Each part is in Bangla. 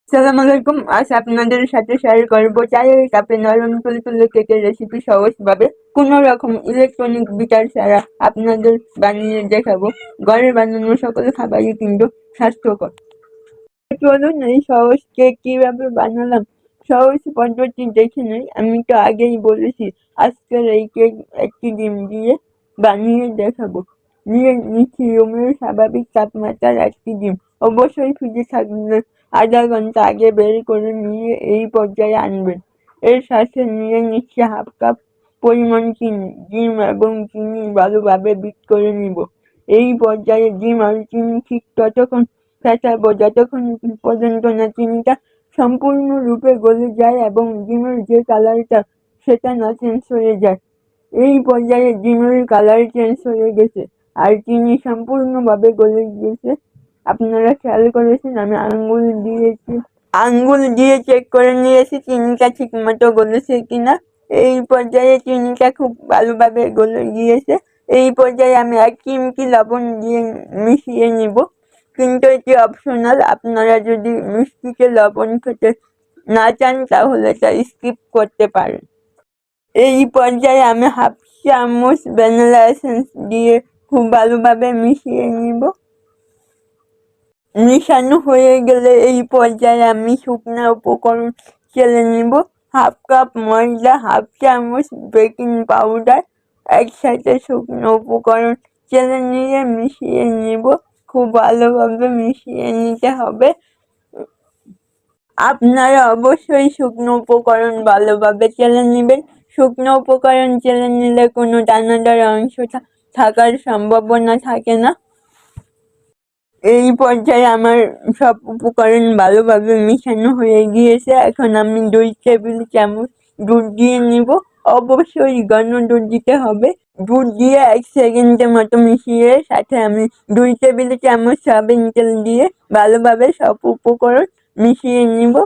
সালাম আলাইকুম। আজ আপনাদের সাথে শেয়ার করব চায়ের কাপে নরম তুলতুলে কেকের রেসিপি সহজভাবে কোনো রকম ইলেকট্রনিক বিটার ছাড়া আপনাদের বানিয়ে দেখাবো। ঘরে বানানো সকল খাবারই কিন্তু স্বাস্থ্যকর। চলুন এই সহজ কেক কিভাবে বানালাম সহজ পদ্ধতি দেখে নেই। আমি তো আগেই বলেছি আজকের এই কেক একটি ডিম দিয়ে বানিয়ে দেখাবো। নিয়ে নিচ্ছি রুমের স্বাভাবিক তাপমাত্রার একটি ডিম। অবশ্যই ফ্রিজে থাকলে আধা ঘন্টা আগে বের করে নিয়ে এই পর্যায়ে আনবেন। এর সাথে নিয়ে নিচ্ছি হাফ কাপ পরিমাণ চিনি। ডিম এবং চিনি ভালোভাবে বিট করে নিব। এই পর্যায়ে ডিম আর চিনি ঠিক ততক্ষণ ফেটাবো যতক্ষণ পর্যন্ত না চিনিটা সম্পূর্ণরূপে গলে যায় এবং ডিমের যে কালারটা সেটা না চেঞ্জ হয়ে যায়। এই পর্যায়ে ডিমের কালার চেঞ্জ হয়ে গেছে আর চিনি সম্পূর্ণভাবে গলে গিয়েছে। আপনারা খেয়াল করেছেন আমি আঙ্গুল দিয়ে চেক করে নিয়েছি চিনিটা ঠিক মতো গলেছে কিনা। এই পর্যায়ে চিনিটা খুব ভালোভাবে গলে গিয়েছে। এই পর্যায়ে আমি 1 চিমটি লবণ দিয়ে মিশিয়ে নিব, কিন্তু এটি অপশনাল। আপনারা যদি মিষ্টিতে লবণ খেতে না চান তাহলে তা স্কিপ করতে পারেন। এই পর্যায়ে আমি হাফ চামচ ভ্যানিলা এসেন্স দিয়ে খুব ভালোভাবে মিশিয়ে নিব। মিশানো হয়ে গেলে এই পর্যায়ে আমি শুকনো উপকরণ চেলে নিব। হাফ কাপ ময়দা, হাফ চামচ বেকিং পাউডার একসাথে শুকনো উপকরণ চেলে নিয়ে মিশিয়ে নিব। খুব ভালোভাবে মিশিয়ে নিতে হবে। আপনারা অবশ্যই শুকনো উপকরণ ভালোভাবে চেলে নেবেন। শুকনো উপকরণ চেলে নিলে কোনো দানাদার অংশ থাকার সম্ভাবনা থাকে না। এই পর্যায়ে আমার সব উপকরণ ভালোভাবে মিশানো হয়ে গিয়েছে। এখন আমি 2 টেবিল চামচ দুধ দিয়ে নিব। অবশ্যই ঘন দুধ দিতে হবে। দুধ দিয়ে 1 সেকেন্ডের মতো মিশিয়ে সাথে আমি 2 টেবিল চামচ সয়াবিন তেল দিয়ে ভালোভাবে সব উপকরণ মিশিয়ে নিব।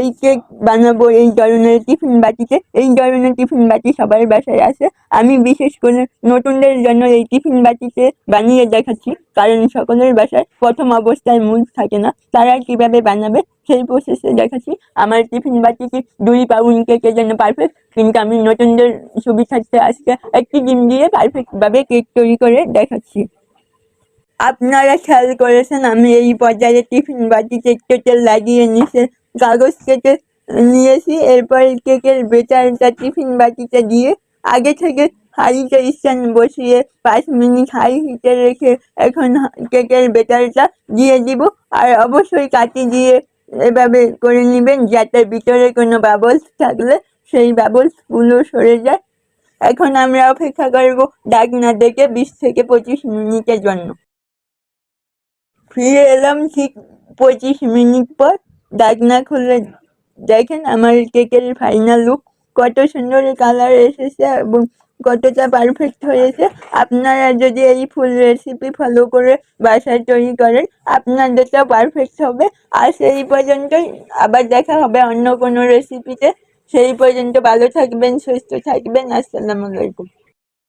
এই কেক বানাবো এই ধরনের টিফিন বাটিতে। এই ধরনের টিফিন বাটি সবার বাসায় আছে। আমি বিশেষ করে নতুনদের জন্য এই টিফিন বাটিতে বানিয়ে দেখাচ্ছি, কারণ সকলের বাসায় প্রথম অবস্থায় মুখ থাকে না। তারা কিভাবে বানাবে সেই প্রসেসে দেখাচ্ছি। আমার টিফিন বাটিটি 2 পাউন্ড কেকের জন্য পারফেক্ট, কিন্তু আমি নতুনদের সুবিধার্থে আজকে একটি ডিম দিয়ে পারফেক্টভাবে কেক তৈরি করে দেখাচ্ছি। আপনারা খেয়াল করেছেন আমি এই পর্যায়ে টিফিন বাটিতে একটু তেল লাগিয়ে কাগজ কেটে নিয়েছি। এরপর কেকের বেটারটা টিফিন বাটিতে দিয়ে আগে থেকে হাঁড়িতে স্ট্যান্ড বসিয়ে 5 মিনিট হাই হিটে রেখে এখন কেকের বেটারটা দিয়ে দিব। আর অবশ্যই কাঠি দিয়ে এভাবে করে নেবেন যাতে ভিতরে কোনো বাবলস থাকলে সেই বাবলসগুলো সরে যায়। এখন আমরা অপেক্ষা করব ঢাকনা দেখে 20 থেকে 25 মিনিটের জন্য। ফিরে এলাম ঠিক 25 মিনিট পর। ঢাকনা খুলে দেখেন আমার কেকের ফাইনাল লুক কত সুন্দর কালার এসেছে এবং কতটা পারফেক্ট হয়েছে। আপনারা যদি এই ফুল রেসিপি ফলো করে বাসায় তৈরি করেন আপনাদেরটা পারফেক্ট হবে। আর সেই পর্যন্তই, আবার দেখা হবে অন্য কোনো রেসিপিতে। সেই পর্যন্ত ভালো থাকবেন, সুস্থ থাকবেন। আসসালামু আলাইকুম।